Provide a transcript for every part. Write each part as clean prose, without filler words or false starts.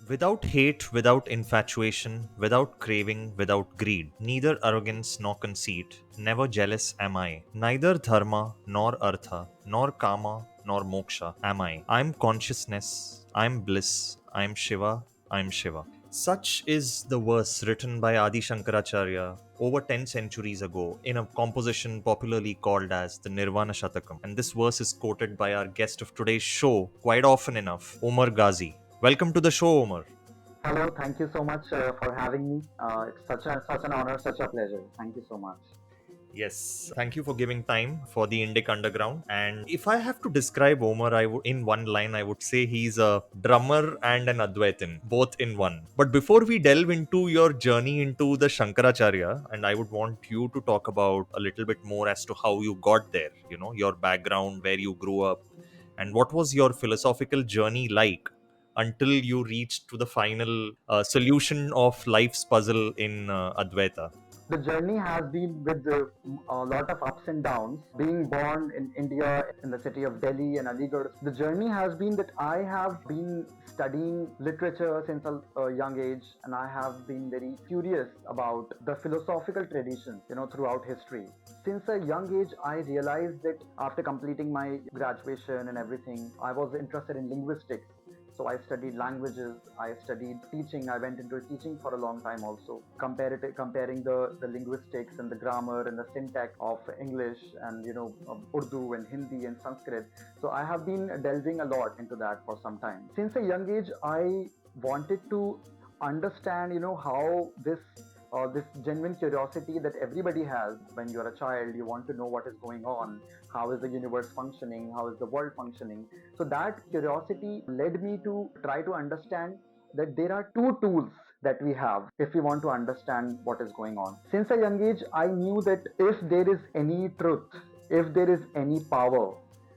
Without hate, without infatuation, without craving, without greed, neither arrogance nor conceit, never jealous am I. Neither dharma nor artha, nor kama nor moksha am I. I am consciousness, I am bliss, I am Shiva, I am Shiva. Such is the verse written by Adi Shankaracharya over 10 centuries ago in a composition popularly called as the Nirvana Shaktam. And this verse is quoted by our guest of today's show quite often enough, Omer Ghazi. Welcome to the show, Omer. Hello, thank you so much for having me. It's such an honor, such a pleasure. Thank you so much. Yes, thank you for giving time for the Indic Underground. And if I have to describe Omer, in one line, I would say he's a drummer and an Advaitin, both in one. But before we delve into your journey into the Shankaracharya, and I would want you to talk about a little bit more as to how you got there, your background, where you grew up, and what was your philosophical journey like until you reached to the final solution of life's puzzle in Advaita. The journey has been with a lot of ups and downs. Being born in India, in the city of Delhi and Aligarh, the journey has been that I have been studying literature since a young age, and I have been very curious about the philosophical traditions, throughout history. Since a young age, I realized that after completing my graduation and everything, I was interested in linguistics. So I studied languages, I studied teaching, I went into teaching for a long time also, comparing the linguistics and the grammar and the syntax of English and, Urdu and Hindi and Sanskrit. So I have been delving a lot into that for some time. Since a young age, I wanted to understand, how this genuine curiosity that everybody has when you're a child. You want to know what is going on, how is the universe functioning, how is the world functioning. So that curiosity led me to try to understand that there are two tools that we have if we want to understand what is going on. Since a young age, I knew that if there is any truth, if there is any power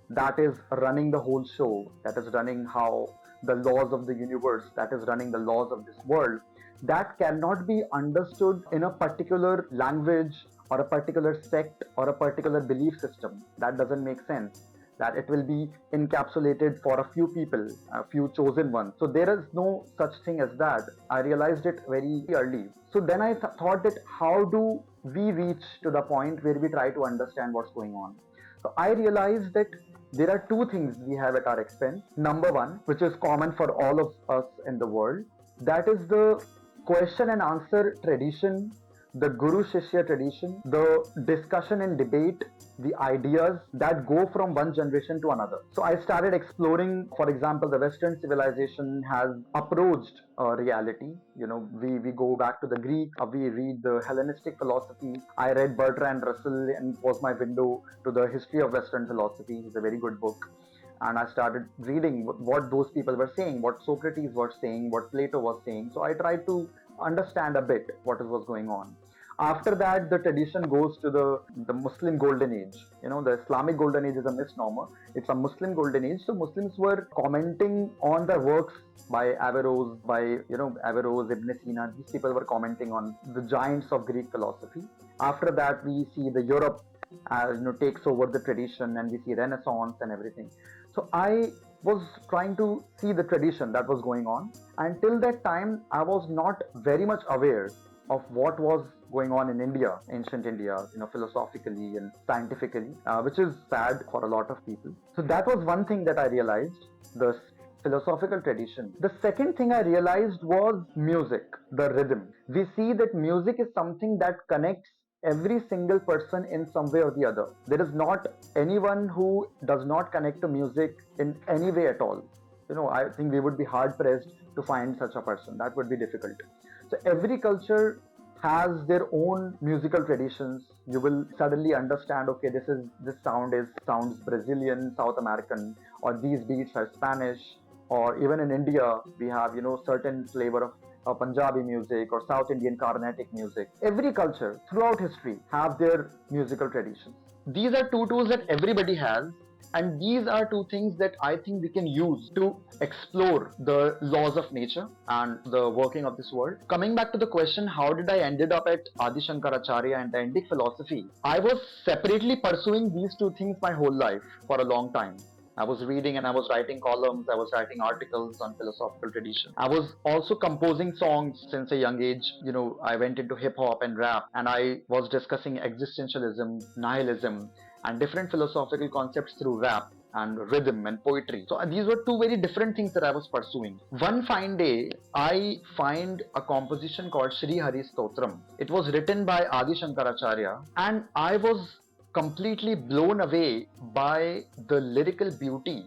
that is running the whole show, that is running how the laws of the universe, that is running the laws of this world, that cannot be understood in a particular language or a particular sect or a particular belief system. That doesn't make sense. That it will be encapsulated for a few people, a few chosen ones. So there is no such thing as that. I realized it very early. So then I thought that how do we reach to the point where we try to understand what's going on? So I realized that there are two things we have at our expense. Number one, which is common for all of us in the world, that is the question and answer tradition, the Guru Shishya tradition, the discussion and debate, the ideas that go from one generation to another. So I started exploring, for example, the Western civilization has approached reality. We go back to the Greek, we read the Hellenistic philosophy. I read Bertrand Russell and it was my window to the history of Western philosophy. It's a very good book. And I started reading what those people were saying, what Socrates was saying, what Plato was saying. So I tried to understand a bit what was going on. After that, the tradition goes to the Muslim golden age. The Islamic golden age is a misnomer. It's a Muslim golden age. So Muslims were commenting on the works by Averroes, Ibn Sina. These people were commenting on the giants of Greek philosophy. After that, we see the Europe takes over the tradition, and we see Renaissance and everything. So I was trying to see the tradition that was going on. Until that time, I was not very much aware of what was going on in India, ancient India, philosophically and scientifically, which is sad for a lot of people. So that was one thing that I realized, the philosophical tradition. The second thing I realized was music, the rhythm. We see that music is something that connects every single person in some way or the other. There is not anyone who does not connect to music in any way at all. I think we would be hard pressed to find such a person. That would be difficult. So every culture has their own musical traditions. You will suddenly understand, okay, this sounds Brazilian, South American, or these beats are Spanish, or even in India we have certain flavor of Punjabi music or South Indian Carnatic music. Every culture throughout history have their musical traditions. These are two tools that everybody has, and these are two things that I think we can use to explore the laws of nature and the working of this world. Coming back to the question, how did I ended up at Adi Shankaracharya and the Indic philosophy? I was separately pursuing these two things my whole life for a long time. I was reading and I was writing columns, I was writing articles on philosophical tradition. I was also composing songs since a young age. I went into hip hop and rap, and I was discussing existentialism, nihilism, and different philosophical concepts through rap and rhythm and poetry. So these were two very different things that I was pursuing. One fine day, I find a composition called Sri Hari Stotram. It was written by Adi Shankaracharya, and I was completely blown away by the lyrical beauty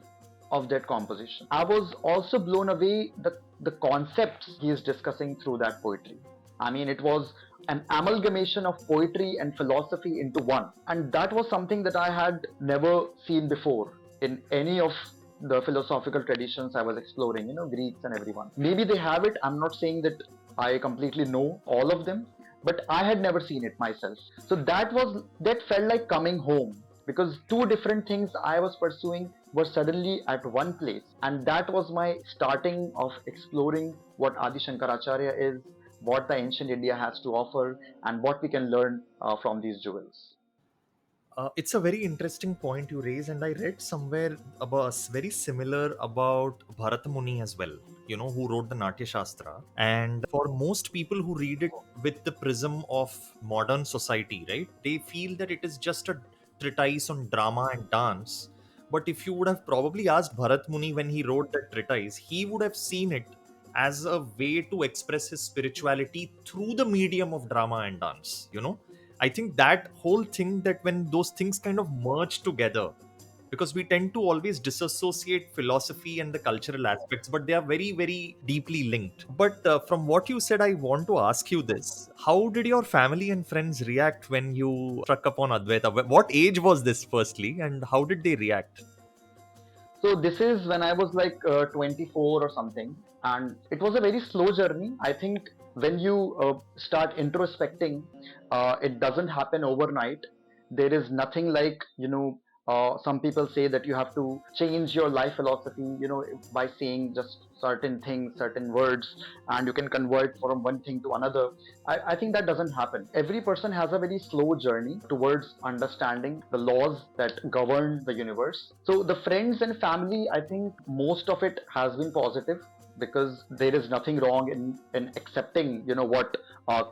of that composition. I was also blown away the concepts he is discussing through that poetry. I mean, it was an amalgamation of poetry and philosophy into one. And that was something that I had never seen before in any of the philosophical traditions I was exploring, Greeks and everyone. Maybe they have it. I'm not saying that I completely know all of them, but I had never seen it myself. So that felt like coming home, because two different things I was pursuing were suddenly at one place. And that was my starting of exploring what Adi Shankaracharya is, what the ancient India has to offer, and what we can learn from these jewels. It's a very interesting point you raise, and I read somewhere about very similar about Bharat Muni as well. Who wrote the Natya Shastra. And for most people who read it with the prism of modern society, right, they feel that it is just a treatise on drama and dance. But if you would have probably asked Bharat Muni when he wrote that treatise, he would have seen it as a way to express his spirituality through the medium of drama and dance. I think that whole thing, that when those things kind of merge together, because we tend to always disassociate philosophy and the cultural aspects, but they are very, very deeply linked. But from what you said, I want to ask you this. How did your family and friends react when you struck upon Advaita? What age was this, firstly, and how did they react? So this is when I was like 24 or something, and it was a very slow journey. I think when you start introspecting, it doesn't happen overnight. There is nothing like some people say that you have to change your life philosophy, by saying just certain things, certain words, and you can convert from one thing to another. I think that doesn't happen. Every person has a very slow journey towards understanding the laws that govern the universe. So the friends and family, I think most of it has been positive, because there is nothing wrong in accepting what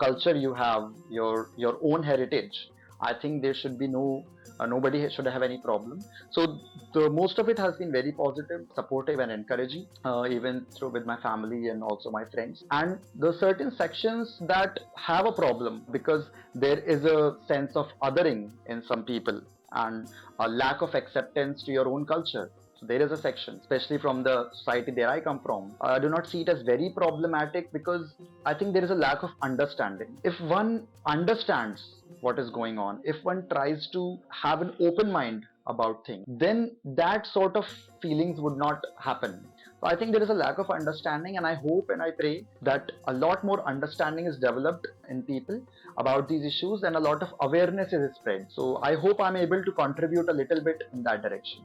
culture you have, your own heritage. I think there should be nobody should have any problem. So the most of it has been very positive, supportive, and encouraging, even through with my family and also my friends. And the certain sections that have a problem, because there is a sense of othering in some people, and a lack of acceptance to your own culture. So there is a section, especially from the society that I come from. I do not see it as very problematic, because I think there is a lack of understanding. If one understands what is going on, if one tries to have an open mind about things, then that sort of feelings would not happen. So I think there is a lack of understanding, and I hope and I pray that a lot more understanding is developed in people about these issues, and a lot of awareness is spread. So I hope I'm able to contribute a little bit in that direction.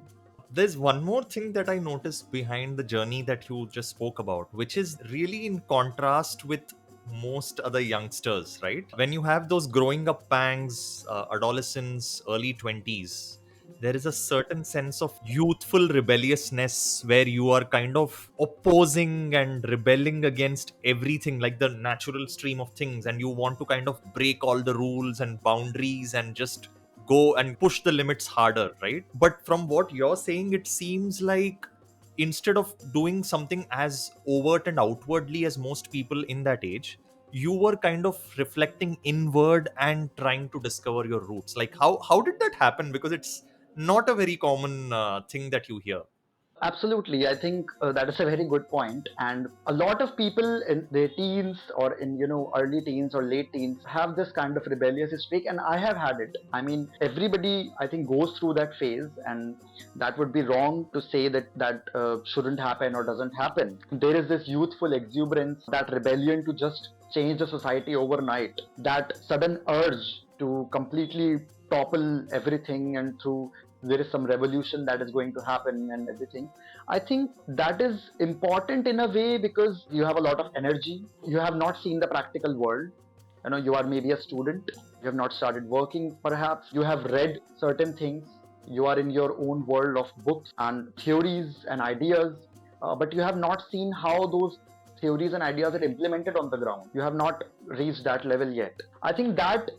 There's one more thing that I noticed behind the journey that you just spoke about, which is really in contrast with most other youngsters, right? When you have those growing up pangs, adolescence, early 20s, there is a certain sense of youthful rebelliousness where you are kind of opposing and rebelling against everything, like the natural stream of things, and you want to kind of break all the rules and boundaries and just go and push the limits harder, right? But from what you're saying, it seems like instead of doing something as overt and outwardly as most people in that age, you were kind of reflecting inward and trying to discover your roots. Like how did that happen? Because it's not a very common thing that you hear. Absolutely, I think that is a very good point. And a lot of people in their teens or in early teens or late teens have this kind of rebellious streak, and I have had it. I mean, everybody I think goes through that phase, and that would be wrong to say that shouldn't happen or doesn't happen. There is this youthful exuberance, that rebellion to just change the society overnight, that sudden urge to completely topple everything, and through there is some revolution that is going to happen and everything. I think that is important in a way because you have a lot of energy. You have not seen the practical world. You are maybe a student. You have not started working, perhaps. You have read certain things. You are in your own world of books and theories and ideas, but you have not seen how those theories and ideas are implemented on the ground. You have not reached that level yet. I think that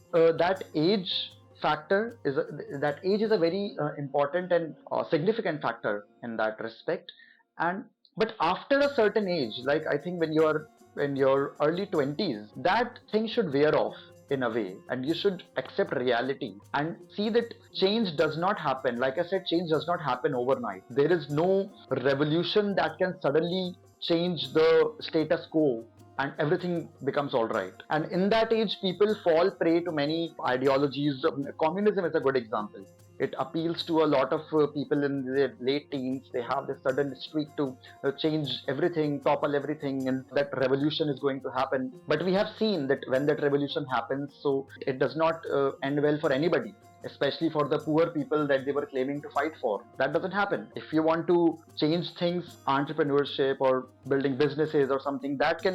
age factor that age is a very important and significant factor in that respect. And but after a certain age, like I think when you're in your early 20s, that thing should wear off in a way, and you should accept reality and see that change does not happen. Like I said, change does not happen overnight. There is no revolution that can suddenly change the status quo and everything becomes all right. And in that age, people fall prey to many ideologies. Communism is a good example. It appeals to a lot of people in their late teens. They have this sudden streak to change everything, topple everything, and that revolution is going to happen. But we have seen that when that revolution happens, so it does not end well for anybody, especially for the poor people that they were claiming to fight for. That doesn't happen. If you want to change things, entrepreneurship or building businesses or something, that can,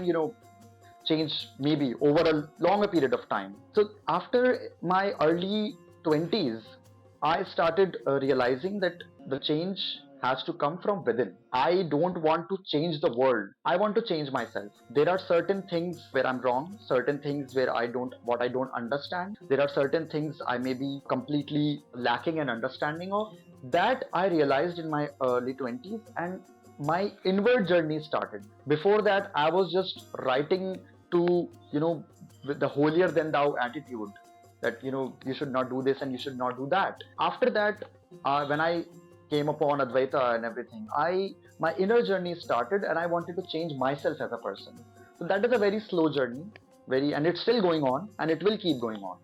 change maybe over a longer period of time. So after my early 20s, I started realizing that the change has to come from within. I don't want to change the world. I want to change myself. There are certain things where I'm wrong, certain things where I don't understand. There are certain things I may be completely lacking an understanding of. That I realized in my early 20s, and my inward journey started. Before that, I was just writing to, with the holier than thou attitude, that you should not do this and you should not do that. After that, when I came upon Advaita and everything, I my inner journey started, and I wanted to change myself as a person. So that is a very slow journey, and it's still going on, and it will keep going on.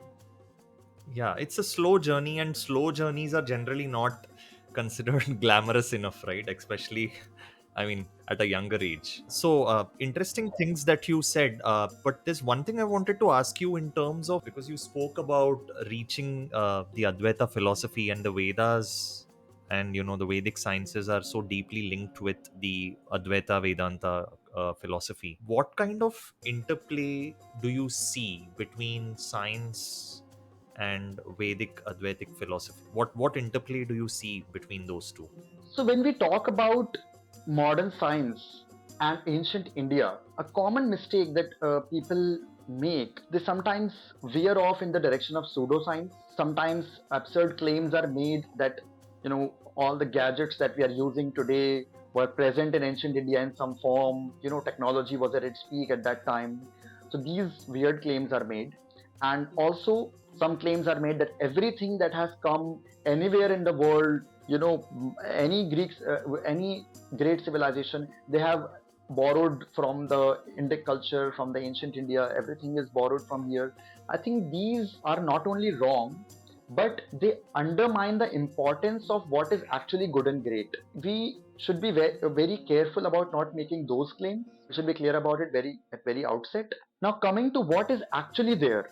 Yeah, it's a slow journey, and slow journeys are generally not considered glamorous enough, right? Especially, I mean, at a younger age. So, interesting things that you said. But there's one thing I wanted to ask you in terms of, because you spoke about reaching the Advaita philosophy and the Vedas, and the Vedic sciences are so deeply linked with the Advaita Vedanta philosophy. What kind of interplay do you see between science and Vedic Advaitic philosophy? What interplay do you see between those two? So when we talk about modern science and ancient India, a common mistake that people make, they sometimes veer off in the direction of pseudoscience. Sometimes absurd claims are made that all the gadgets that we are using today were present in ancient India in some form. Technology was at its peak at that time. So these weird claims are made, and also some claims are made that everything that has come anywhere in the world, any Greeks, any great civilization, they have borrowed from the Indic culture, from the ancient India. Everything is borrowed from here. I think these are not only wrong, but they undermine the importance of what is actually good and great. We should be very careful about not making those claims. We should be clear about it at very outset. Now, coming to what is actually there,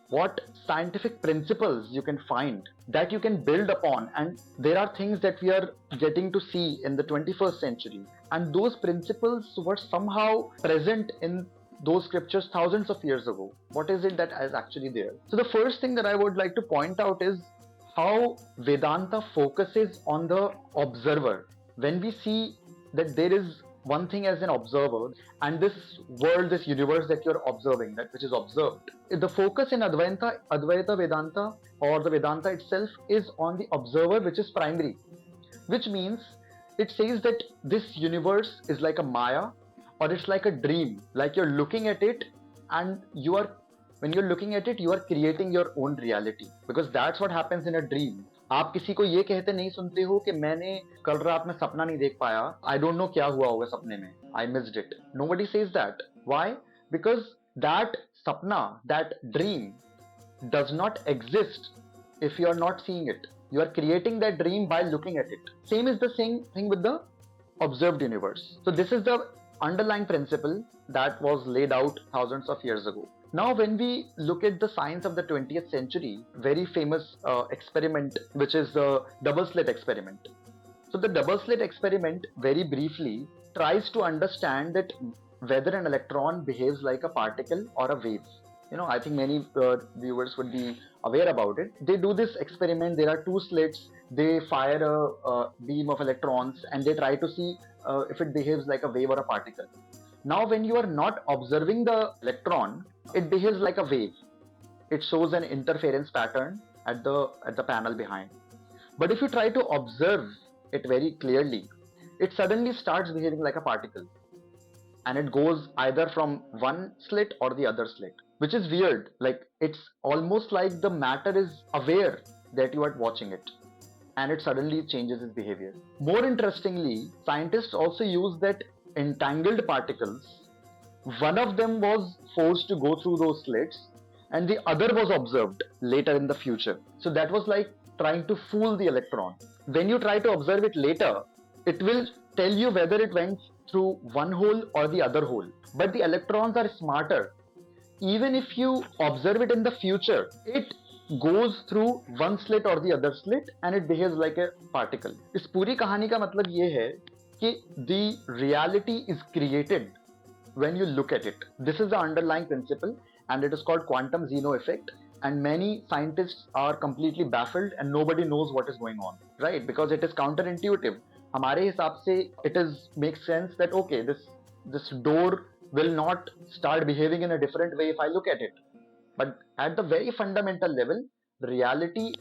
what scientific principles you can find that you can build upon, and there are things that we are getting to see in the 21st century, and those principles were somehow present in those scriptures thousands of years ago? What is it that is actually there? So the first thing that I would like to point out is how Vedanta focuses on the observer. When we see that there is one thing as an observer, and this world, this universe that you're observing, that which is observed, the focus in Advaita Vedanta, or the Vedanta itself, is on the observer, which is primary, which means it says that this universe is like a Maya, or it's like a dream, like you're looking at it, and when you're looking at it, you are creating your own reality, because that's what happens in a dream. आप किसी को ये कहते नहीं सुनते हो कि मैंने कल रात में सपना नहीं देख पाया, आई डोंट नो क्या हुआ होगा सपने में, I missed it. Nobody says that. Why? Because that sapna, that dream, does not exist if you are not seeing it. You are creating that dream by looking at it. Same is the same thing with the observed universe. So this is the underlying principle that was laid out thousands of years ago. Now, when we look at the science of the 20th century, very famous experiment, which is the double slit experiment. So the double slit experiment, very briefly, tries to understand that whether an electron behaves like a particle or a wave. I think many viewers would be aware about it. They do this experiment. There are two slits. They fire a beam of electrons, and they try to see if it behaves like a wave or a particle. Now, when you are not observing the electron, it behaves like a wave. It shows an interference pattern at the panel behind. But if you try to observe it very clearly, it suddenly starts behaving like a particle, and it goes either from one slit or the other slit, which is weird. Like, it's almost like the matter is aware that you are watching it, and it suddenly changes its behavior. More interestingly, scientists also use that entangled particles. One of them was forced to go through those slits, and the other was observed later in the future. So that was like trying to fool the electron. When you try to observe it later, it will tell you whether it went through one hole or the other hole. But the electrons are smarter. Even if you observe it in the future, it goes through one slit or the other slit, and it behaves like a particle. इस पूरी कहानी का मतलब ये है कि the reality is created when you look at it. This is the underlying principle, and it is called quantum Zeno effect. And many scientists are completely baffled, and nobody knows what is going on, right? Because it is counterintuitive. हमारे हिसाब से it makes sense that okay, this door will not start behaving in a different way if I look at it. But at the very fundamental level, reality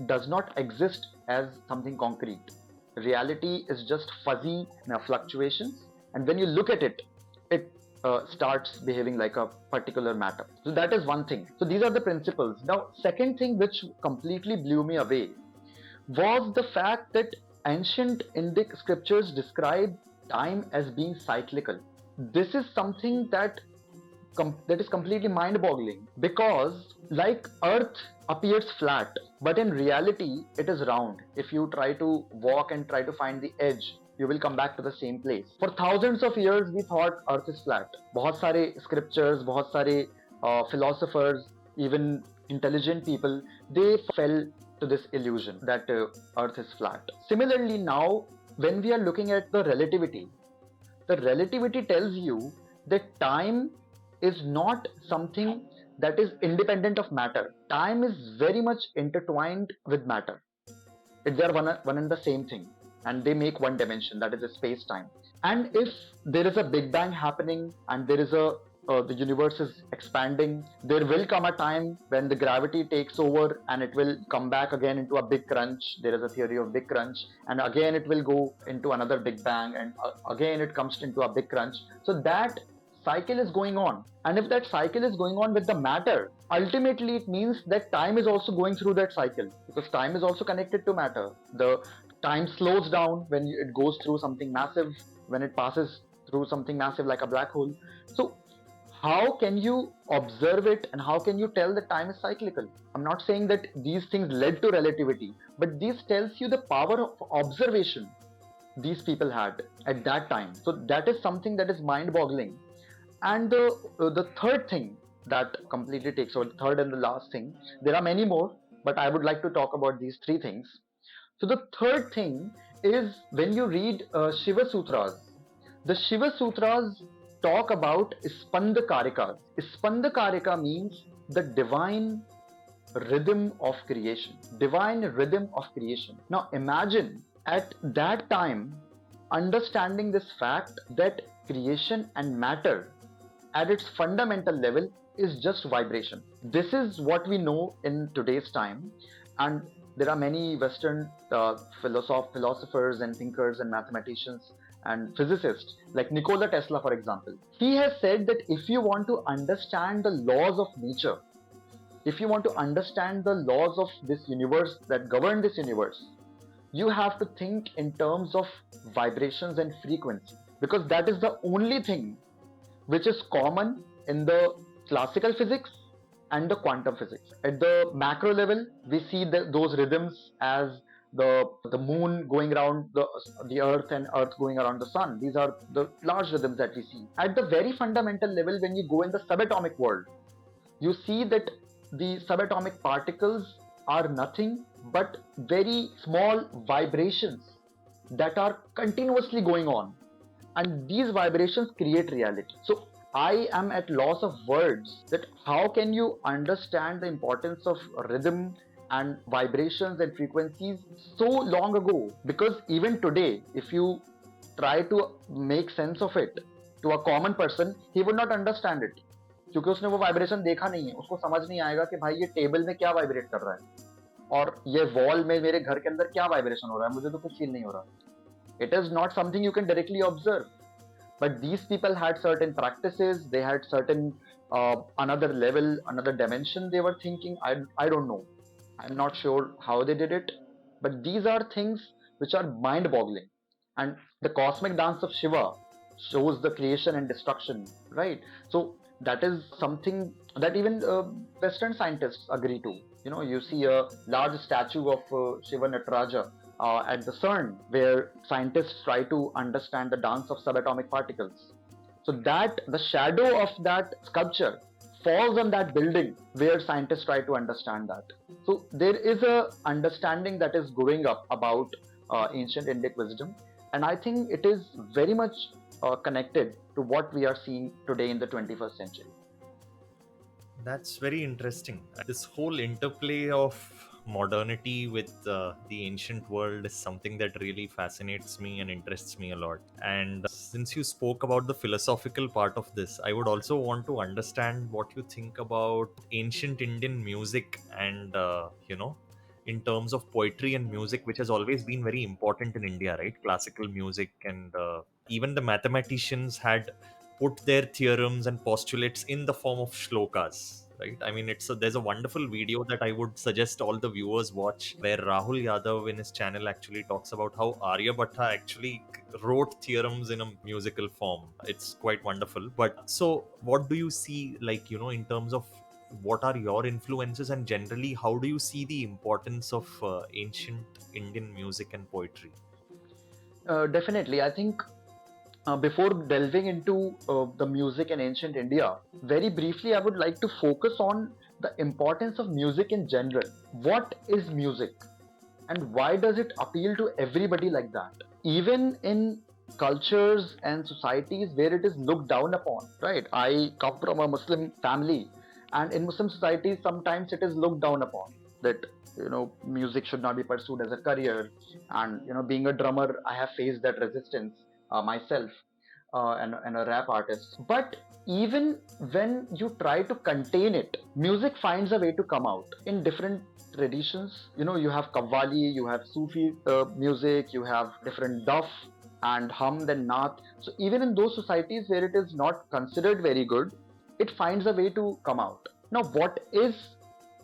does not exist as something concrete. Reality is just fuzzy fluctuations, and when you look at it, it starts behaving like a particular matter. So that is one thing. So these are the principles. Now, second thing which completely blew me away was the fact that ancient Indic scriptures describe time as being cyclical. This is something that is completely mind-boggling, because like Earth appears flat, but in reality it is round. If you try to walk and try to find the edge, you will come back to the same place. For thousands of years we thought Earth is flat. बहुत सारे scriptures, बहुत सारे philosophers, even intelligent people, they fell to this illusion that Earth is flat. Similarly, now when we are looking at the relativity tells you that time is not something that is independent of matter. Time is very much intertwined with matter. They are one and the same thing, and they make one dimension, that is a space-time. And if there is a Big Bang happening and there is the universe is expanding, there will come a time when the gravity takes over and it will come back again into a big crunch. There is a theory of big crunch, and again it will go into another Big Bang, and again it comes into a big crunch. So that cycle is going on, and if that cycle is going on with the matter, ultimately it means that time is also going through that cycle, because time is also connected to matter. The time slows down when it goes through something massive, when it passes through something massive like a black hole. So how can you observe it, and how can you tell that time is cyclical? I'm not saying that these things led to relativity, but this tells you the power of observation these people had at that time. So that is something that is mind-boggling. And the third thing that completely takes over, the third and the last thing, there are many more, but I would like to talk about these three things. So the third thing is when you read Shiva Sutras. The Shiva Sutras talk about Spandakarikas. Spandakarikas means the divine rhythm of creation. Divine rhythm of creation. Now imagine at that time understanding this fact that creation and matter at its fundamental level is just vibration. This is what we know in today's time, and there are many Western philosophers and thinkers and mathematicians and physicists like Nikola Tesla, for example. He has said that if you want to understand the laws of nature, if you want to understand the laws of this universe that govern this universe, you have to think in terms of vibrations and frequency, because that is the only thing which is common in the classical physics and the quantum physics. At the macro level, we see those rhythms as the moon going around the earth and earth going around the sun. These are the large rhythms that we see. At the very fundamental level, when you go in the subatomic world, you see that the subatomic particles are nothing but very small vibrations that are continuously going on, and these vibrations create reality. So I am at loss of words that how can you understand the importance of rhythm and vibrations and frequencies so long ago, because even today if you try to make sense of it to a common person, he would not understand it, क्योंकि उसने वो vibration देखा नहीं है. उसको समझ नहीं आएगा कि भाई ये टेबल में क्या वाइब्रेट कर रहा है और ये वॉल में मेरे घर के अंदर क्या वाइब्रेशन हो रहा है, मुझे तो कुछ फील नहीं हो रहा. It is not something you can directly observe. But these people had certain practices, they had certain another level, another dimension they were thinking. I don't know. I'm not sure how they did it. But these are things which are mind boggling. And the cosmic dance of Shiva shows the creation and destruction, right? So that is something that even Western scientists agree to. You know, you see a large statue of Shiva Nataraja at the CERN, where scientists try to understand the dance of subatomic particles. So that the shadow of that sculpture falls on that building where scientists try to understand that. So there is a understanding that is growing up about ancient Indic wisdom, and I think it is very much connected to what we are seeing today in the 21st century. That's very interesting. This whole interplay of modernity with the ancient world is something that really fascinates me and interests me a lot. And since you spoke about the philosophical part of this, I would also want to understand what you think about ancient Indian music and, in terms of poetry and music, which has always been very important in India, right? Classical music and even the mathematicians had put their theorems and postulates in the form of shlokas, right? I mean, there's a wonderful video that I would suggest all the viewers watch, where Rahul Yadav in his channel actually talks about how Aryabhatta actually wrote theorems in a musical form. It's quite wonderful. But so what do you see, like, in terms of what are your influences, and generally how do you see the importance of ancient Indian music and poetry? Definitely, I think before delving into the music in ancient India, very briefly, I would like to focus on the importance of music in general. What is music, and why does it appeal to everybody like that? Even in cultures and societies where it is looked down upon, right? I come from a Muslim family, and in Muslim societies, sometimes it is looked down upon that music should not be pursued as a career, and being a drummer, I have faced that resistance myself, and a rap artist. But even when you try to contain it, music finds a way to come out in different traditions. You have Qawwali, you have Sufi music, you have different duff and Hamd and Naat. So even in those societies where it is not considered very good, it finds a way to come out. Now, what is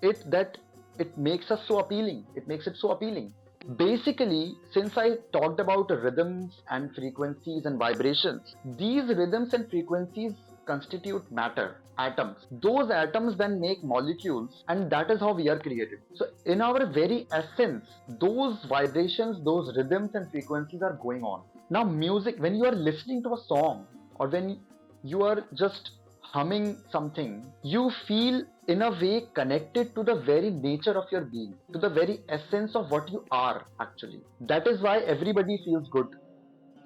it that it makes us so appealing? It makes it so appealing. Basically, since I talked about rhythms and frequencies and vibrations, these rhythms and frequencies constitute matter, atoms. Those atoms then make molecules, and that is how we are created. So in our very essence, those vibrations, those rhythms and frequencies are going on. Now music, when you are listening to a song, or when you are just humming something, you feel in a way connected to the very nature of your being, to the very essence of what you are actually. That is why everybody feels good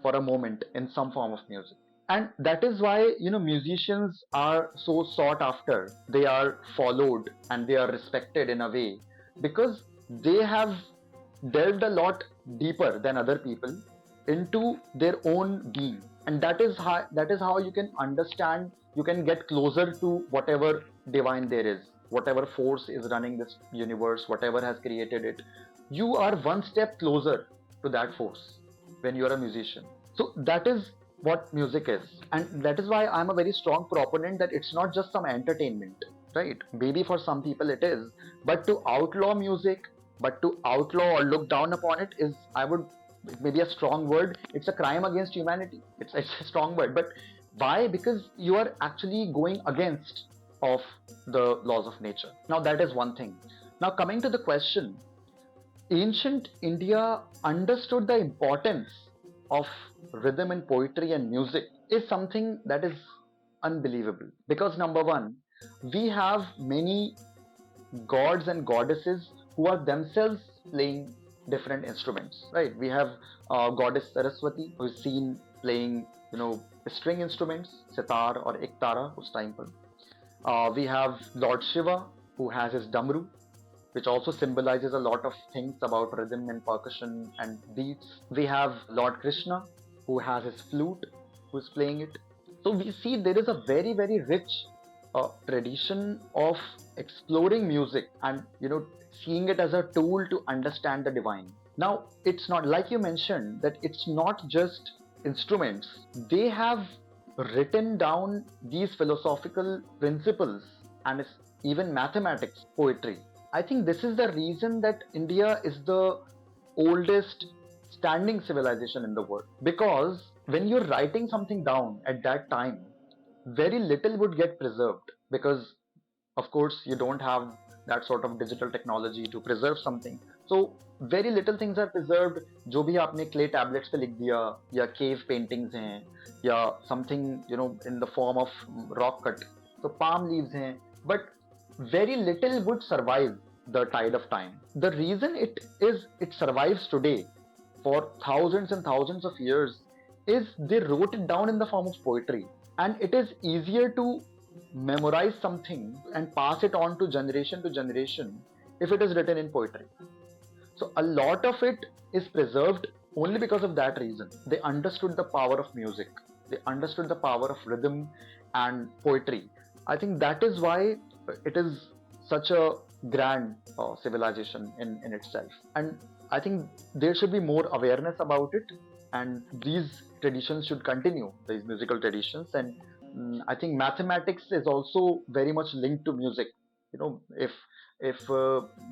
for a moment in some form of music. And that is why, musicians are so sought after. They are followed and they are respected in a way because they have delved a lot deeper than other people into their own being. And that is how you can understand, you can get closer to whatever divine there is, whatever force is running this universe, whatever has created it. You are one step closer to that force when you are a musician. So that is what music is. And that is why I'm a very strong proponent that it's not just some entertainment, right? Maybe for some people it is, but to outlaw music, but to outlaw or look down upon it is, I would, it may be a strong word, it's a crime against humanity. It's a strong word, but why? Because you are actually going against of the laws of nature. Now that is one thing. Now coming to the question, ancient India understood the importance of rhythm in poetry and music is something that is unbelievable. Because number one, we have many gods and goddesses who are themselves playing different instruments, right? We have goddess Saraswati who is seen playing, string instruments, sitar or iktara, us time par. We have Lord Shiva who has his damru, which also symbolizes a lot of things about rhythm and percussion and beats. We have Lord Krishna, who has his flute, who is playing it. So we see there is a very, very rich tradition of exploring music and seeing it as a tool to understand the divine. Now, it's not like you mentioned that it's not just instruments. They have written down these philosophical principles and even mathematics, poetry. I think this is the reason that India is the oldest standing civilization in the world. Because when you're writing something down at that time, very little would get preserved because, of course, you don't have that sort of digital technology to preserve something. So very little things are preserved. जो भी आपने clay tablets पे लिख दिया या cave paintings हैं या something in the form of rock cut, so palm leaves हैं, but very little would survive the tide of time. The reason it survives today for thousands and thousands of years is they wrote it down in the form of poetry, and it is easier to memorize something and pass it on to generation if it is written in poetry. So a lot of it is preserved only because of that reason. They understood the power of music, they understood the power of rhythm and poetry. I think that is why it is such a grand civilization in itself. And I think there should be more awareness about it, and these traditions should continue, these musical traditions. And I think mathematics is also very much linked to music. If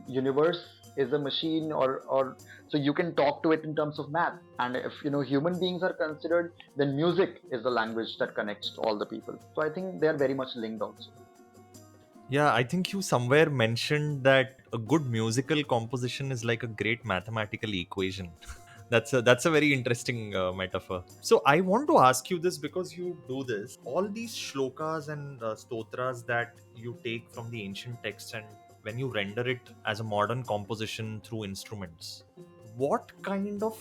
universe is a machine, or so you can talk to it in terms of math, and if human beings are considered, then music is the language that connects all the people. So I think they are very much linked also. Yeah, I think you somewhere mentioned that a good musical composition is like a great mathematical equation. That's a very interesting metaphor. So I want to ask you this because you do this. All these shlokas and stotras that you take from the ancient texts, and when you render it as a modern composition through instruments, what kind of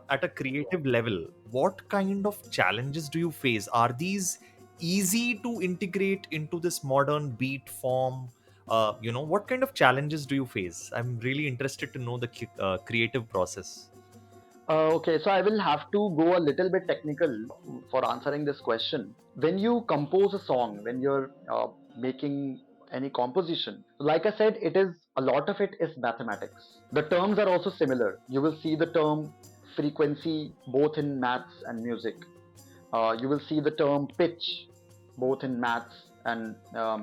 at a creative level, what kind of challenges do you face? Are these easy to integrate into this modern beat form? What kind of challenges do you face? I'm really interested to know the creative process. Okay, so I will have to go a little bit technical for answering this question. When you compose a song, when you're making any composition, like I said, it is a lot of it is mathematics. The terms are also similar. You will see the term frequency both in maths and music. You will see the term pitch both in maths and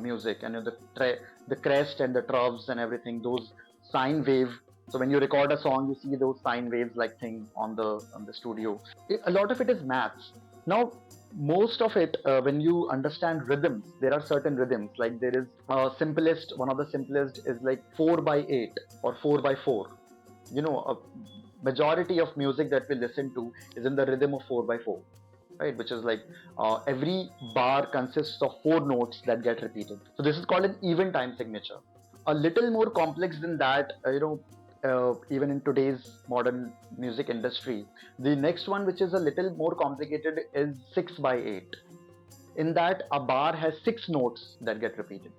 music, and the crest and the troves and everything. Those sine wave. So when you record a song, you see those sine waves like thing on the studio. A lot of it is maths. Now, most of it, when you understand rhythms, there are certain rhythms. Like there is simplest. One of the simplest is like 4/8 or 4/4. A majority of music that we listen to is in the rhythm of 4/4, right? Which is like every bar consists of 4 notes that get repeated. So this is called an even time signature. A little more complex than that, even in today's modern music industry. The next one, which is a little more complicated, is 6 by 8. In that, a bar has 6 notes that get repeated.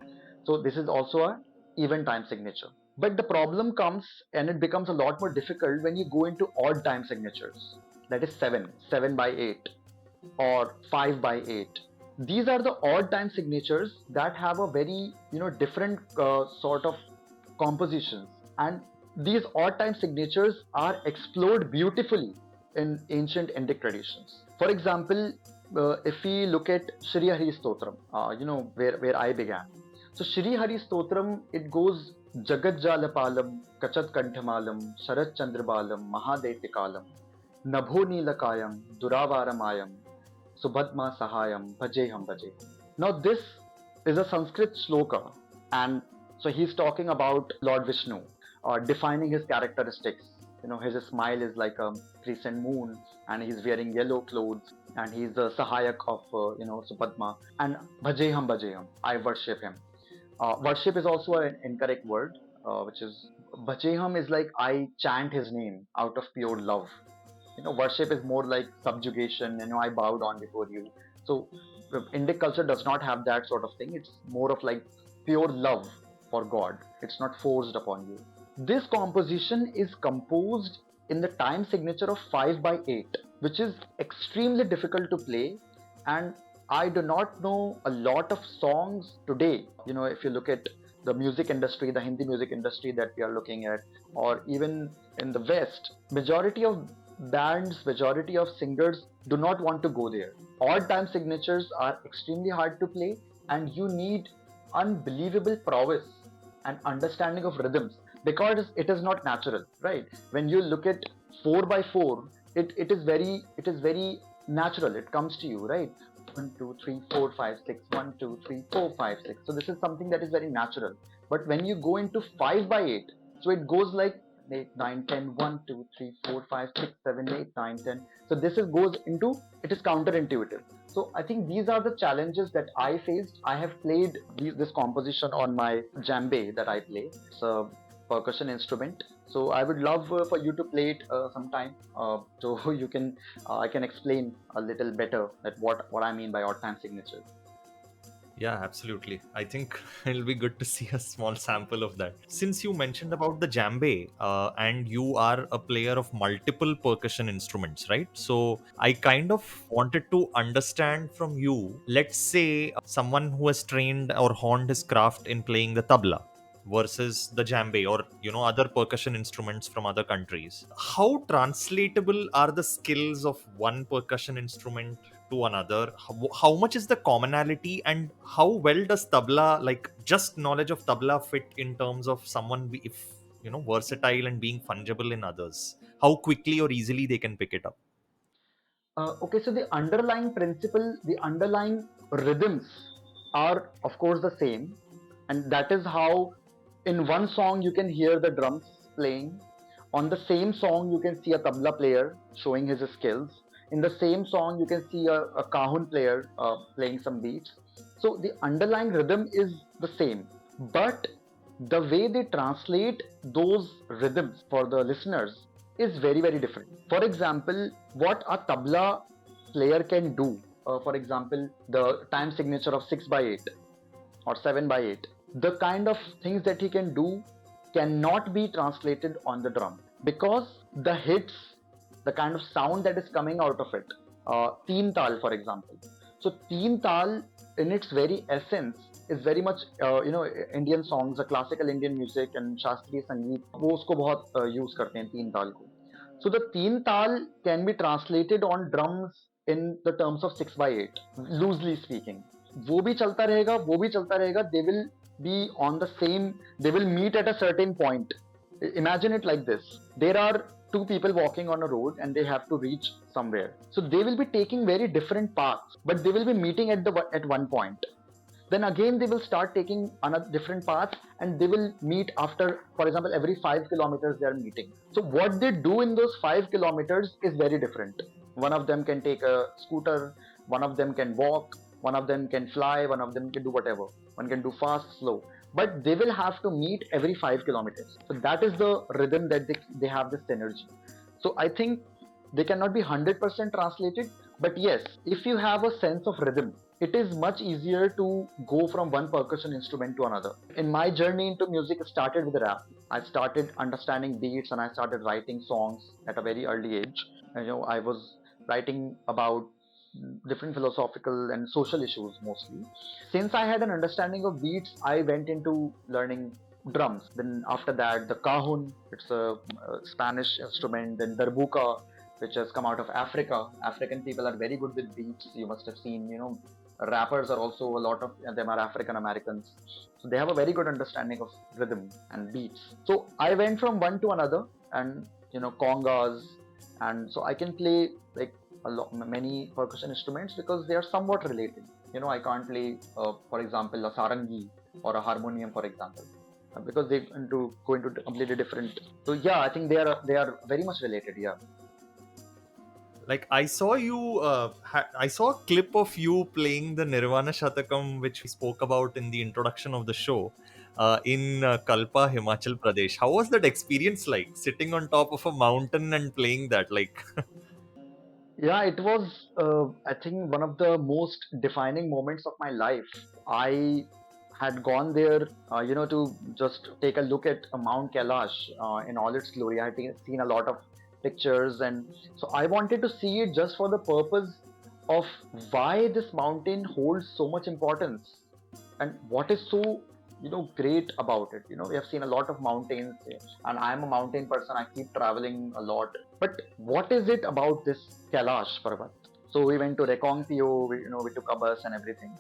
So this is also a even time signature. But the problem comes, and it becomes a lot more difficult when you go into odd time signatures. That is 7 by 8, or 5 by 8. These are the odd time signatures that have a very different sort of compositions, and these odd time signatures are explored beautifully in ancient Indic traditions. For example, if we look at Shri Hari Stotram, where I began. So Shri Hari Stotram, it goes Jagat Jalapalam, Kachat Kanthamalam, Sharat Chandrabalam, Mahadetikalam, Nabho Nilakayam, Duravaramayam, Subhadma Sahayam, Bhajeham Bhaje. Now this is a Sanskrit shloka, and so he's talking about Lord Vishnu, defining his characteristics. His smile is like a crescent moon, and he's wearing yellow clothes, and he's the Sahayak of Subhadma. And Bhajeham, I worship him. Worship is also an incorrect word, which is Bhajeham is like I chant his name out of pure love. Worship is more like subjugation. I bow down before you. So Indic culture does not have that sort of thing. It's more of like pure love for God. It's not forced upon you. This composition is composed in the time signature of 5 by 8, which is extremely difficult to play. And I do not know a lot of songs today. If you look at the music industry, the Hindi music industry that we are looking at, or even in the West, majority of bands, majority of singers do not want to go there. Odd time signatures are extremely hard to play, and you need unbelievable prowess and understanding of rhythms, because it is not natural, right? When you look at 4 by 4, it is very natural. It comes to you, right? 1 2 3 4 5 6, 1 2 3 4 5 6. So this is something that is very natural. But when you go into 5 by 8, so it goes like 8 9 10, 1 2 3 4 5 6 7 8 9 10. So this goes into, it is counterintuitive. So I think these are the challenges that I faced. I have played this composition on my djembe that I play. It's a percussion instrument. So I would love for you to play it sometime, so you can I can explain a little better that what I mean by odd time signatures. Yeah, absolutely. I think it'll be good to see a small sample of that. Since you mentioned about the djembe, and you are a player of multiple percussion instruments, right? So I kind of wanted to understand from you, let's say someone who has trained or honed his craft in playing the tabla versus the djembe, or other percussion instruments from other countries. How translatable are the skills of one percussion instrument to another? How much is the commonality, and how well does tabla, like just knowledge of tabla, fit in terms of someone if versatile and being fungible in others? How quickly or easily they can pick it up? Okay, so the underlying principle, the underlying rhythms are of course the same, and that is how in one song you can hear the drums playing. On the same song, you can see a tabla player showing his skills. In the same song, you can see a kahun player playing some beats. So the underlying rhythm is the same, but the way they translate those rhythms for the listeners is very, very different. For example, what a tabla player can do, for example, the time signature of 6 by 8 or 7 by 8, the kind of things that he can do cannot be translated on the drum, because the hits, the kind of sound that is coming out of it, teen tal for example. So teen tal in its very essence is very much Indian songs, the classical Indian music and शास्त्रीय संगीत वो उसको बहुत use करते हैं तीन ताल को. So the teen tal can be translated on drums in the terms of 6 by 8, loosely speaking. वो भी चलता रहेगा, वो भी चलता रहेगा. They will be on the same, they will meet at a certain point. Imagine it like this: there are two people walking on a road and they have to reach somewhere. So they will be taking very different paths, but they will be meeting at one point. Then again they will start taking another different path, and they will meet after, for example, every 5 kilometers they are meeting. So what they do in those 5 kilometers is very different. One of them can take a scooter, one of them can walk, one of them can fly, one of them can do whatever, one can do fast, slow. but they will have to meet every 5 kilometers. So that is the rhythm that they have this synergy. So I think they cannot be 100% translated, but yes, if you have a sense of rhythm, it is much easier to go from one percussion instrument to another. In my journey into music, it started with rap. I started understanding beats and I started writing songs at a very early age. I was writing about different philosophical and social issues mostly. Since I had an understanding of beats, I went into learning drums. Then after that, the cajun, it's a Spanish instrument. Then darbuka, which has come out of Africa. African people are very good with beats. You must have seen, rappers are also, a lot of them are African Americans. So they have a very good understanding of rhythm and beats. So I went from one to another, and congas, and so I can play like many percussion instruments because they are somewhat related. I can't play, for example, a sarangi or a harmonium, for example, because they go into completely different. So yeah, I think they are very much related. Yeah. Like I saw you, I saw a clip of you playing the Nirvana Shaktam, which we spoke about in the introduction of the show, in Kalpa, Himachal Pradesh. How was that experience, like sitting on top of a mountain and playing that? Like, Yeah, it was, I think, one of the most defining moments of my life. I had gone there, to just take a look at Mount Kailash in all its glory. I had seen a lot of pictures, and so I wanted to see it just for the purpose of why this mountain holds so much importance and what is so great about it. We have seen a lot of mountains, and I'm a mountain person. I keep traveling a lot, but what is it about this Kailash Parvat? So we went to Rekongpio. We took a bus and everything.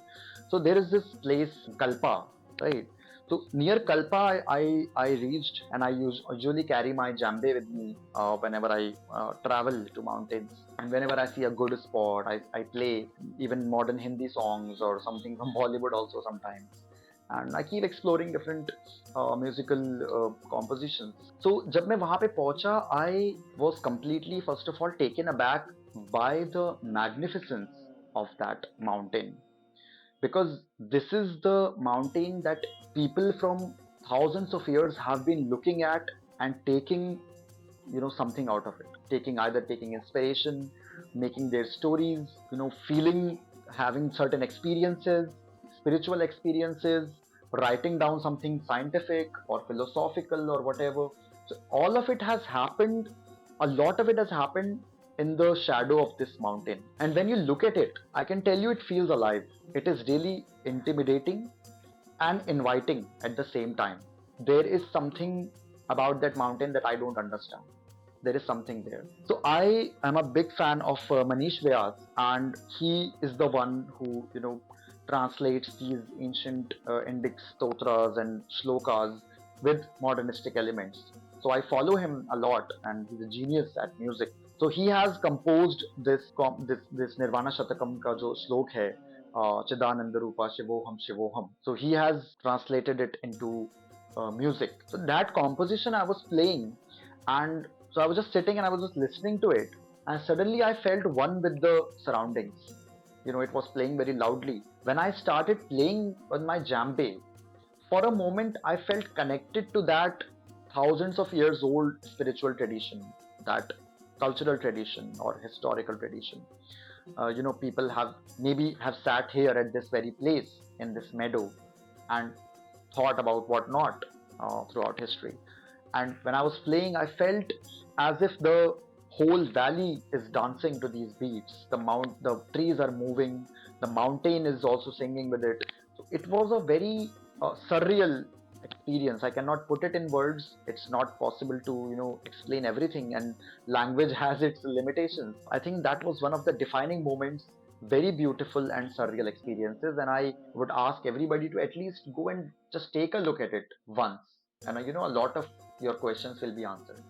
So there is this place Kalpa, right? So near Kalpa, I reached, and I usually carry my djembe with me whenever I travel to mountains. And whenever I see a good spot, I play even modern Hindi songs or something from Bollywood also sometimes. And I keep exploring different musical compositions. So जब मैं वहाँ पे पहुँचा, I was completely, first of all, taken aback by the magnificence of that mountain, because this is the mountain that people from thousands of years have been looking at and taking something out of it, taking inspiration, making their stories, feeling, having certain experiences, spiritual experiences, writing down something scientific or philosophical or whatever. So all of it has happened, a lot of it has happened in the shadow of this mountain. And when you look at it, I can tell you it feels alive. It is really intimidating and inviting at the same time. There is something about that mountain that I don't understand. There is something there. So I am a big fan of Manish Vyas, and he is the one who translates these ancient Indic stotras and shlokas with modernistic elements. So I follow him a lot, and he's a genius at music. So he has composed this Nirvana Shatakam ka jo shlok hai, Chidananda Rupa Shivoham Shivoham. So he has translated it into music. So that composition I was playing, and so I was just sitting and I was just listening to it, and suddenly I felt one with the surroundings. It was playing very loudly. When I started playing with my djembe, for a moment I felt connected to that thousands of years old spiritual tradition, that cultural tradition or historical tradition. People have sat here at this very place in this meadow and thought about what not throughout history. And when I was playing, I felt as if the whole valley is dancing to these beats. The trees are moving, the mountain is also singing with it. So it was a very surreal experience. I cannot put it in words. It's not possible to explain everything, and language has its limitations. I think that was one of the defining moments. Very beautiful and surreal experiences, and I would ask everybody to at least go and just take a look at it once, and a lot of your questions will be answered.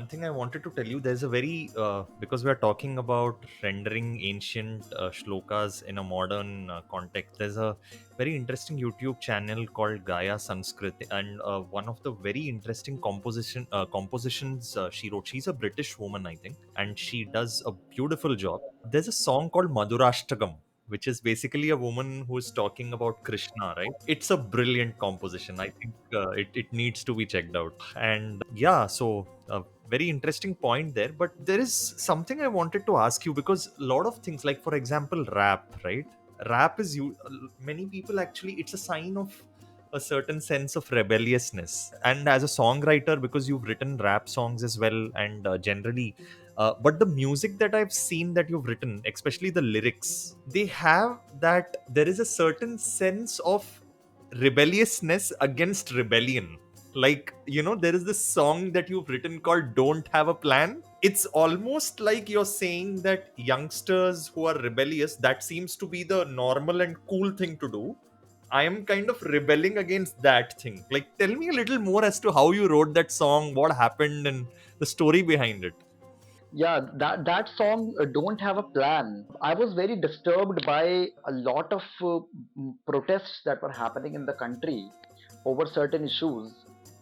thing I wanted to tell you. There's a very because we are talking about rendering ancient shlokas in a modern context. There's a very interesting YouTube channel called Gaya Sanskrit, and one of the very interesting compositions she wrote. She's a British woman, I think, and she does a beautiful job. There's a song called Madhurashtakam, which is basically a woman who is talking about Krishna, right? It's a brilliant composition. I think it needs to be checked out. And yeah, so a very interesting point there. But there is something I wanted to ask you, because a lot of things, like for example, rap, right? Rap is you. Many people actually, it's a sign of a certain sense of rebelliousness. And as a songwriter, because you've written rap songs as well, and generally but the music that I've seen that you've written, especially the lyrics, they have that there is a certain sense of rebelliousness against rebellion. Like, there is this song that you've written called Don't Have a Plan. It's almost like you're saying that youngsters who are rebellious, that seems to be the normal and cool thing to do. I am kind of rebelling against that thing. Like, tell me a little more as to how you wrote that song, what happened, and the story behind it. Yeah, that song, Don't Have a Plan. I was very disturbed by a lot of protests that were happening in the country over certain issues,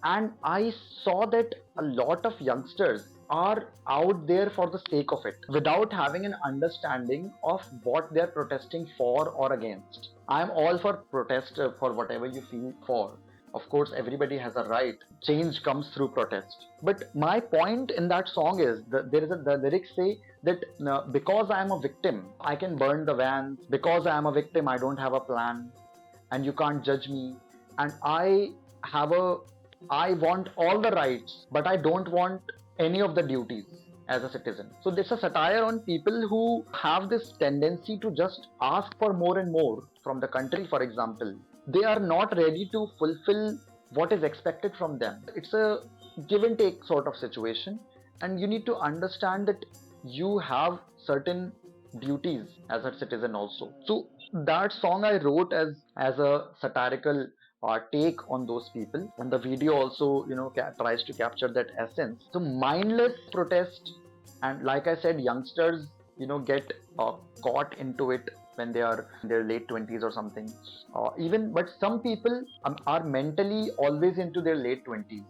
and I saw that a lot of youngsters are out there for the sake of it without having an understanding of what they're protesting for or against. I'm all for protest, for whatever you feel for. Of course, everybody has a right. Change comes through protest. But my point in that song is that the lyrics say that because I am a victim, I can burn the vans. Because I am a victim, I don't have a plan, and you can't judge me. And have a I want all the rights, but I don't want any of the duties as a citizen. So this is a satire on people who have this tendency to just ask for more and more from the country, for example. They are not ready to fulfill what is expected from them. It's a give and take sort of situation, and you need to understand that you have certain duties as a citizen also. So that song I wrote as a satirical take on those people, and the video also tries to capture that essence. So mindless protest, and like I said, youngsters get caught into it when they are in their late 20s or something, even. But some people are mentally always into their late 20s.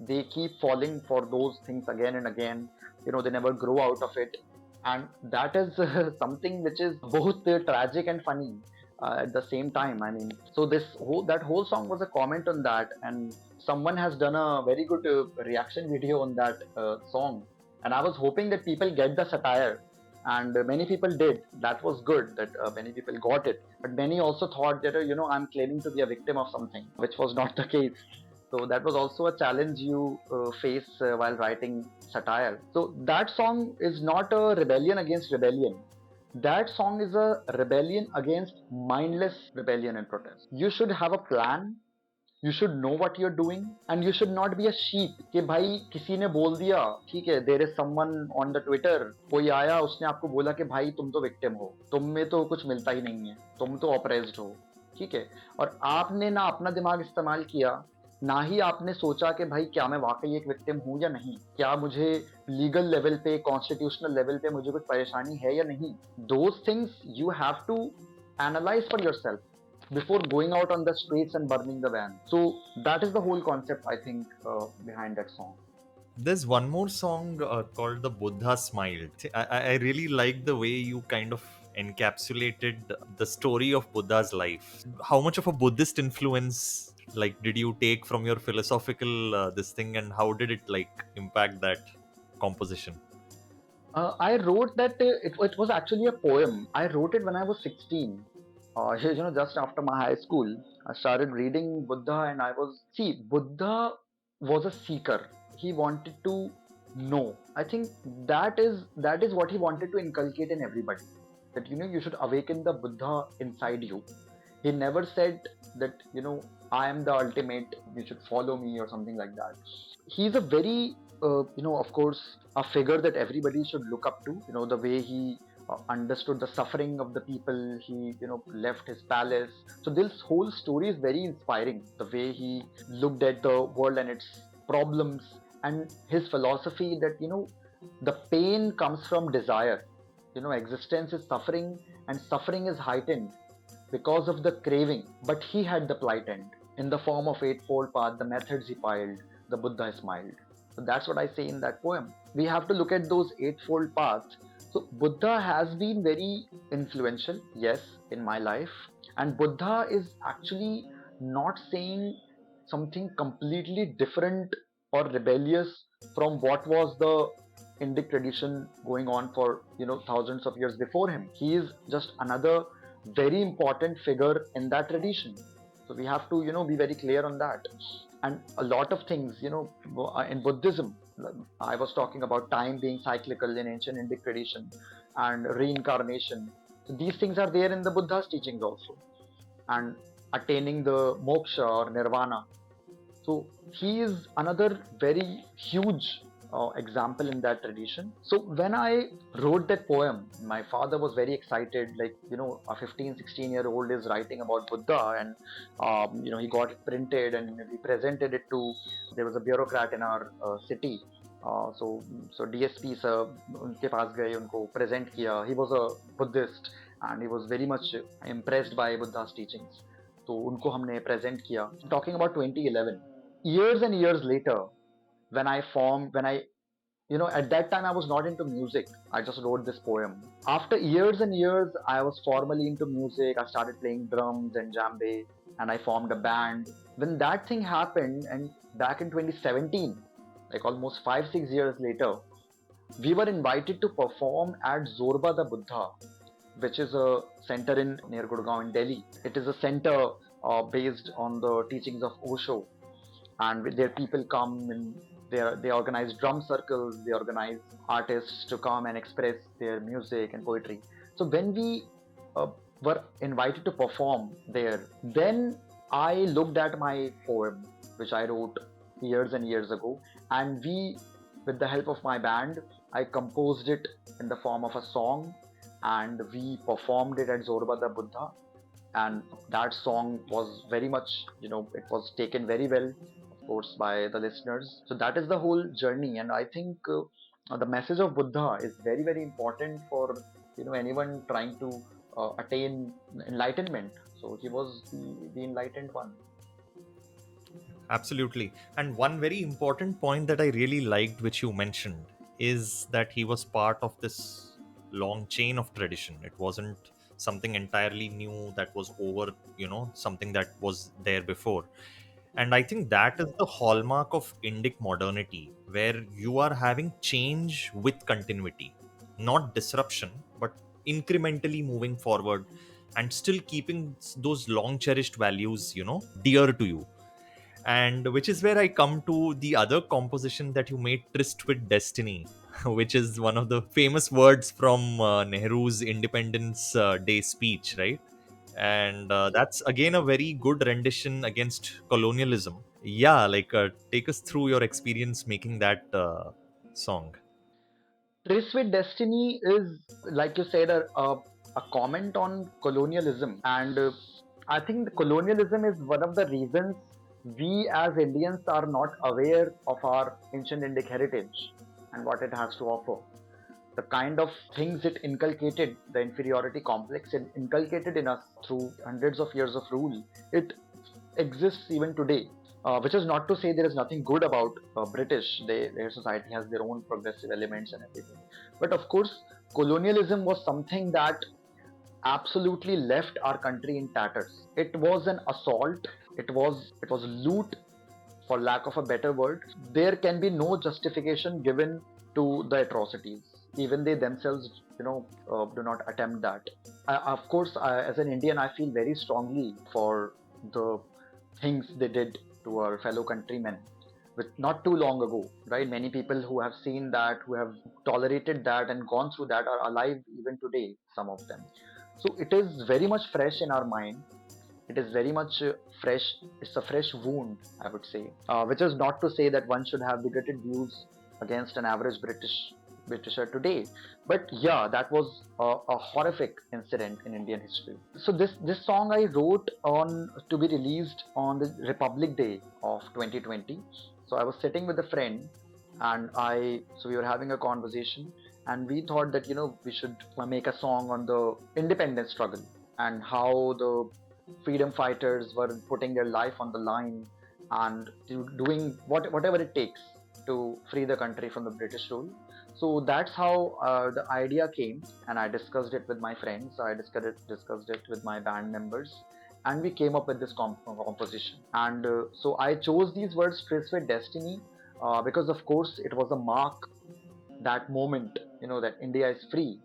They keep falling for those things again and again. They never grow out of it, and that is something which is both tragic and funny at the same time. I mean, so that whole song was a comment on that, and someone has done a very good reaction video on that song, and I was hoping that people get the satire, and many people did. That was good that many people got it, but many also thought that I'm claiming to be a victim of something, which was not the case. So that was also a challenge you face while writing satire. So that song is not a rebellion against rebellion. That song is a rebellion against mindless rebellion and protest. You should have a plan. You should know what you're doing, and you should not be a sheep कि भाई किसी ने बोल दिया, ठीक है, there is someone on the Twitter, कोई आया उसने आपको बोला कि भाई तुम तो विक्टिम हो, तुम में तो कुछ मिलता ही नहीं है, तुम तो ऑपरेस्ड हो, ठीक है, और आपने ना अपना दिमाग इस्तेमाल किया, ना ही आपने सोचा कि भाई क्या मैं वाकई एक विक्टिम हूं या नहीं, क्या मुझे लीगल लेवल पे, कॉन्स्टिट्यूशनल लेवल पे मुझे कुछ परेशानी है या नहीं. Those things you have to analyze for yourself before going out on the streets and burning the van. So that is the whole concept, I think, behind that song. There's one more song called The Buddha Smiled. I really like the way you kind of encapsulated the story of Buddha's life. How much of a Buddhist influence, like, did you take from your philosophical this thing, and how did it like impact that composition? I wrote that it was actually a poem. I wrote it when I was 16. Just after my high school, I started reading Buddha, and Buddha was a seeker. He wanted to know. I think that is what he wanted to inculcate in everybody. That you should awaken the Buddha inside you. He never said that I am the ultimate, you should follow me or something like that. He's a very of course, a figure that everybody should look up to. The way he understood the suffering of the people. He left his palace. So this whole story is very inspiring. The way he looked at the world and its problems, and his philosophy that, the pain comes from desire. Existence is suffering, and suffering is heightened because of the craving. But he had the plight end. In the form of Eightfold Path, the methods he piled, the Buddha smiled. So that's what I say in that poem. We have to look at those Eightfold Paths. So Buddha has been very influential, yes, in my life. And Buddha is actually not saying something completely different or rebellious from what was the Indic tradition going on for thousands of years before him. He is just another very important figure in that tradition. So we have to be very clear on that. And a lot of things in Buddhism, I was talking about time being cyclical in ancient Indic tradition and reincarnation. So these things are there in the Buddha's teachings also, and attaining the moksha or nirvana. So he is another very huge example in that tradition. So when I wrote that poem, my father was very excited. Like, a 15, 16-year-old is writing about Buddha, and he got it printed and we presented it to. There was a bureaucrat in our city. So DSP sir, उनके पास गए, उनको present किया. He was a Buddhist and he was very much impressed by Buddha's teachings. तो उनको हमने present किया. Talking about 2011, years and years later, when I at that time I was not into music. I just wrote this poem. After years and years, I was formally into music. I started playing drums and djembe, and I formed a band. When that thing happened, and back in 2017, like almost 5-6 years later, we were invited to perform at Zorba the Buddha, which is a center in near Gurgaon in Delhi. It is a center based on the teachings of Osho, and there people come and they organize drum circles, they organize artists to come and express their music and poetry. So when we were invited to perform there, then I looked at my poem which I wrote years and years ago, and we, with the help of my band, I composed it in the form of a song, and we performed it at Zorba the Buddha. And that song was very much, it was taken very well, of course, by the listeners. So that is the whole journey, and I think the message of Buddha is very, very important for anyone trying to attain enlightenment. So he was the enlightened one. Absolutely. And one very important point that I really liked, which you mentioned, is that he was part of this long chain of tradition. It wasn't something entirely new that was over, something that was there before. And I think that is the hallmark of Indic modernity, where you are having change with continuity, not disruption, but incrementally moving forward and still keeping those long cherished values, dear to you. And which is where I come to the other composition that you made, Tryst with Destiny, which is one of the famous words from Nehru's Independence Day speech, right? And that's again a very good rendition against colonialism. Yeah, like take us through your experience making that song. Tryst with Destiny is, like you said, a comment on colonialism. And I think the colonialism is one of the reasons we as Indians are not aware of our ancient Indic heritage and what it has to offer. The kind of things it inculcated, the inferiority complex it inculcated in us through hundreds of years of rule, it exists even today. Which is not to say there is nothing good about British. Their society has their own progressive elements and everything. But of course, colonialism was something that absolutely left our country in tatters. It was an assault. It was loot, for lack of a better word. There can be no justification given to the atrocities. Even they themselves, do not attempt that. Of course, as an Indian, I feel very strongly for the things they did to our fellow countrymen with not too long ago, right? Many people who have seen that, who have tolerated that and gone through that are alive even today, some of them. So it is very much fresh in our mind. It is very much fresh. It's a fresh wound, I would say, which is not to say that one should have bigoted views against an average Britisher today. But yeah, that was a horrific incident in Indian history. So this song I wrote on to be released on the Republic Day of 2020. So I was sitting with a friend, and we were having a conversation, and we thought that we should make a song on the independence struggle and how the freedom fighters were putting their life on the line and doing whatever it takes to free the country from the British rule. So that's how the idea came, and I discussed it with my friends. I discussed it with my band members, and we came up with this composition. And so I chose these words, "Tryst with Destiny," because of course it was a mark, that moment, that India is free,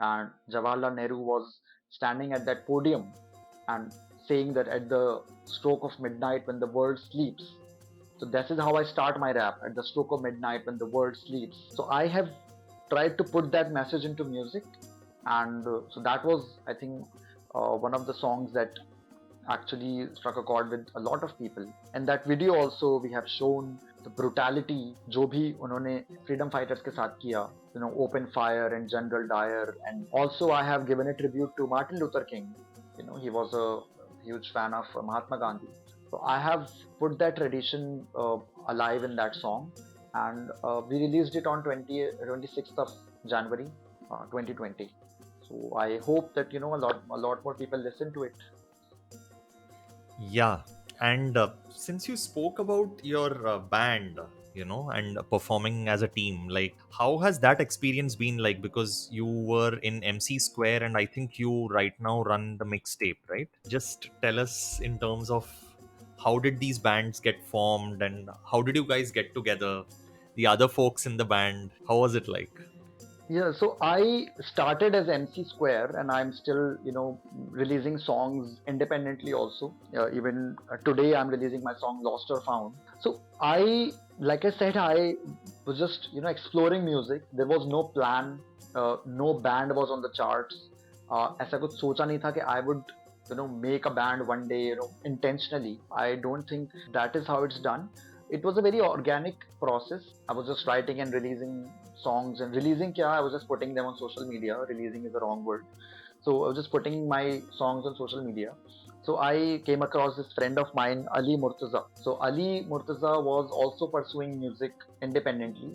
and Jawaharlal Nehru was standing at that podium and saying that at the stroke of midnight when the world sleeps. So this is how I start my rap, at the stroke of midnight when the world sleeps. So I have tried to put that message into music, and so that was, I think, one of the songs that actually struck a chord with a lot of people. And that video also we have shown the brutality जो भी उन्होंने freedom fighters के साथ किया, open fire and General Dyer. And also I have given a tribute to Martin Luther King. He was a huge fan of Mahatma Gandhi. So I have put that tradition alive in that song, and we released it on 26th of January 2020. So I hope that a lot more people listen to it. Yeah, and since you spoke about your band, and performing as a team, like how has that experience been like? Because you were in MC Square, and I think you right now run the mixtape, right? Just tell us in terms of how did these bands get formed, and how did you guys get together? The other folks in the band, how was it like? Yeah, so I started as MC Square, and I'm still, releasing songs independently also. Even today, I'm releasing my song Lost or Found. So like I said, I was just, exploring music. There was no plan, no band was on the charts. ऐसा कुछ सोचा नहीं था कि I would, make a band one day, intentionally. I don't think that is how it's done. It was a very organic process. I was just writing and releasing songs, and releasing kya, I was just putting them on social media. Releasing is the wrong word. So I was just putting my songs on social media. So I came across this friend of mine, Ali Murtaza. So Ali Murtaza was also pursuing music independently.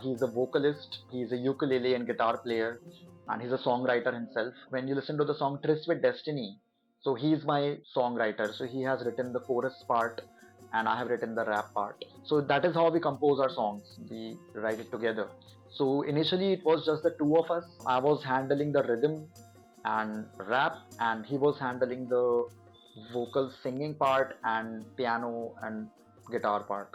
He's a vocalist, he's a ukulele and guitar player, and he's a songwriter himself. When you listen to the song Tryst with Destiny, so he's my songwriter. So he has written the chorus part, and I have written the rap part. So that is how we compose our songs. We write it together. So initially it was just the two of us. I was handling the rhythm and rap, and he was handling the vocal singing part and piano and guitar part.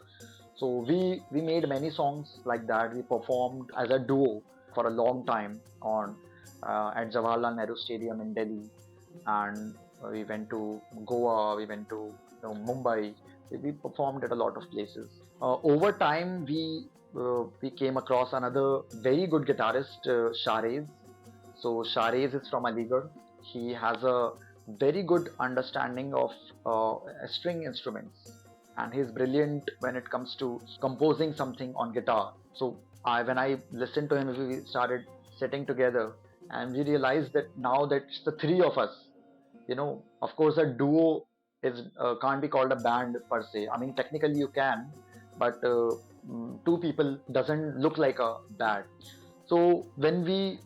So we made many songs like that. We performed as a duo for a long time on at Jawaharlal Nehru Stadium in Delhi, and we went to Goa, we went to Mumbai. We performed at a lot of places. Over time, we came across another very good guitarist, Sharez. So Sharez is from Aligarh. He has a very good understanding of string instruments, and he's brilliant when it comes to composing something on guitar. So when I listened to him, we started sitting together, and we realized that now that it's the three of us, of course a duo is can't be called a band per se. I mean, technically you can, but two people doesn't look like a band. So when we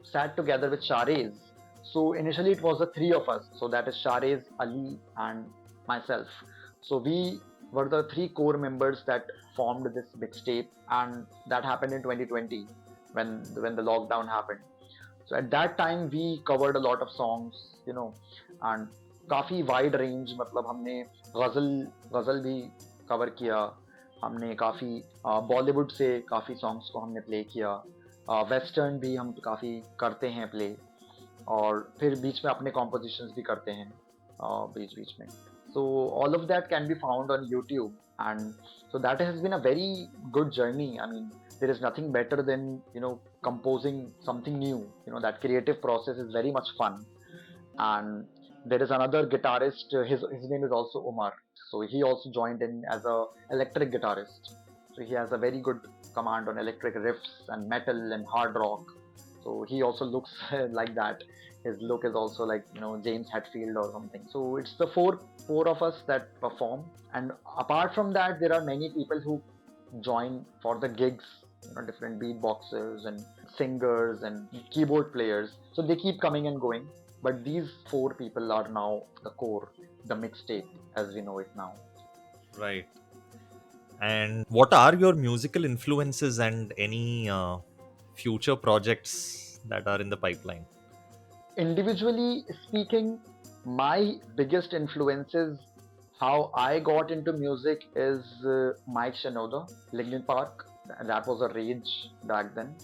sat together with Sharez, so initially it was the three of us. So that is Sharez, Ali, and myself. So we were the three core members that formed this mixtape, and that happened in 2020 when the lockdown happened. So at that time we covered a lot of songs, and काफ़ी wide range, मतलब हमने गज़ल गज़ल भी cover किया, हमने काफ़ी बॉलीवुड से काफ़ी songs को हमने प्ले किया, वेस्टर्न भी हम काफ़ी करते हैं प्ले, और फिर बीच में अपने कॉम्पोजिशंस भी करते हैं बीच बीच में. So all of that can be found on YouTube, and so that has been a very good journey. I mean, there is nothing better than composing something new. That creative process is very much fun. And there is another guitarist. His name is also Omer. So he also joined in as a electric guitarist. So he has a very good command on electric riffs and metal and hard rock. So he also looks like that. His look is also like James Hetfield or something. So it's the four of us that perform, and apart from that, there are many people who join for the gigs, different beatboxers and singers and keyboard players. So they keep coming and going. But these four people are now the core, the mixtape as we know it now. Right. And what are your musical influences and any future projects that are in the pipeline? Individually speaking, my biggest influences, how I got into music, is Mike Shinoda, Linkin Park. That was a rage back then.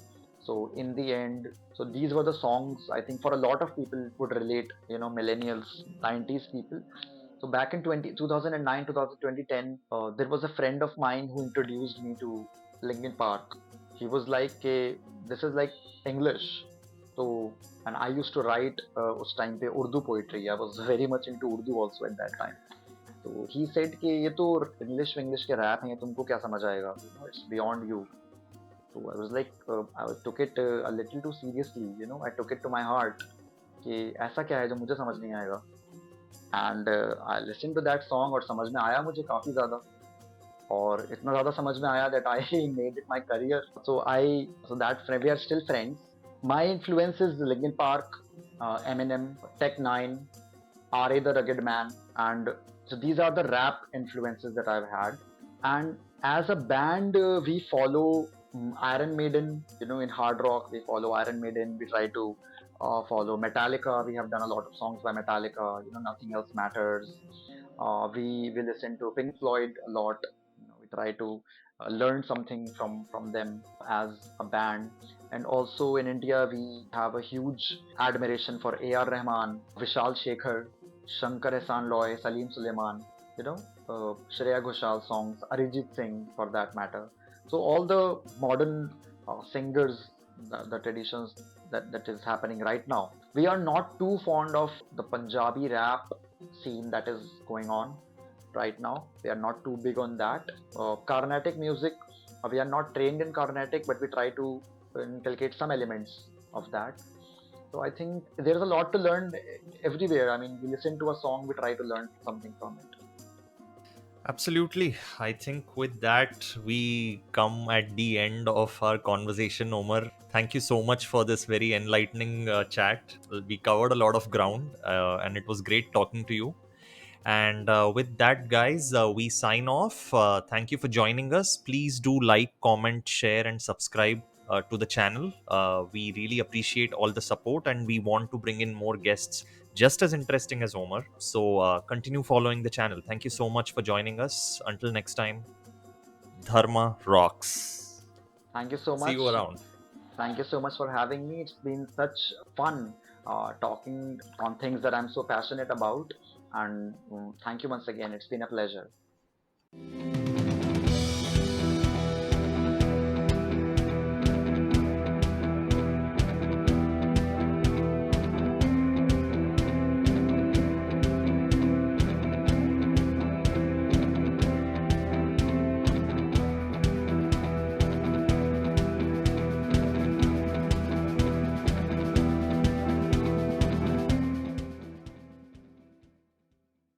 So in the end, so these were the songs I think for a lot of people would relate, millennials, 90s people. So back in 2009, 2010, there was a friend of mine who introduced me to Linkin Park. He was like, this is like English. So, and I used to write उस time पे Urdu poetry. I was very much into Urdu also at that time. So he said कि ये तो English के rap हैं, तुमको क्या समझ आएगा? It's beyond you. So I was like, I took it a little too seriously. I took it to my heart कि ऐसा क्या है जो मुझे समझ नहीं आएगा. And I listened to that song और समझ में आया मुझे काफी ज़्यादा. और इतना ज़्यादा समझ में आया that I made it my career. So that we are still friends. My influences Linkin Park, Eminem, Tech Nine, R.A. the Rugged Man, and so these are the rap influences that I've had. And as a band, we follow Iron Maiden. In hard rock, we follow Iron Maiden. We try to follow Metallica. We have done a lot of songs by Metallica. Nothing else matters. We listen to Pink Floyd a lot. We try to learn something from them as a band. And also in India, we have a huge admiration for A.R. Rahman, Vishal Shekhar, Shankar Ehsaan Loy, Salim Suleiman, Shreya Ghoshal songs, Arijit Singh for that matter. So all the modern singers, the traditions that is happening right now. We are not too fond of the Punjabi rap scene that is going on right now. We are not too big on that. Carnatic music, we are not trained in Carnatic, but we try to inculcate some elements of that. So I think there's a lot to learn everywhere. I mean, we listen to a song, we try to learn something from it. Absolutely. I think with that, we come at the end of our conversation, Omer. Thank you so much for this very enlightening chat. We covered a lot of ground, and it was great talking to you. And with that, guys, we sign off. Thank you for joining us. Please do like, comment, share, and subscribe to the channel. We really appreciate all the support, and we want to bring in more guests just as interesting as Omer. So continue following the channel. Thank you so much for joining us. Until next time, Dharma rocks. Thank you so See much. you around. Thank you so much for having me. It's been such fun talking on things that I'm so passionate about. And thank you once again. It's been a pleasure.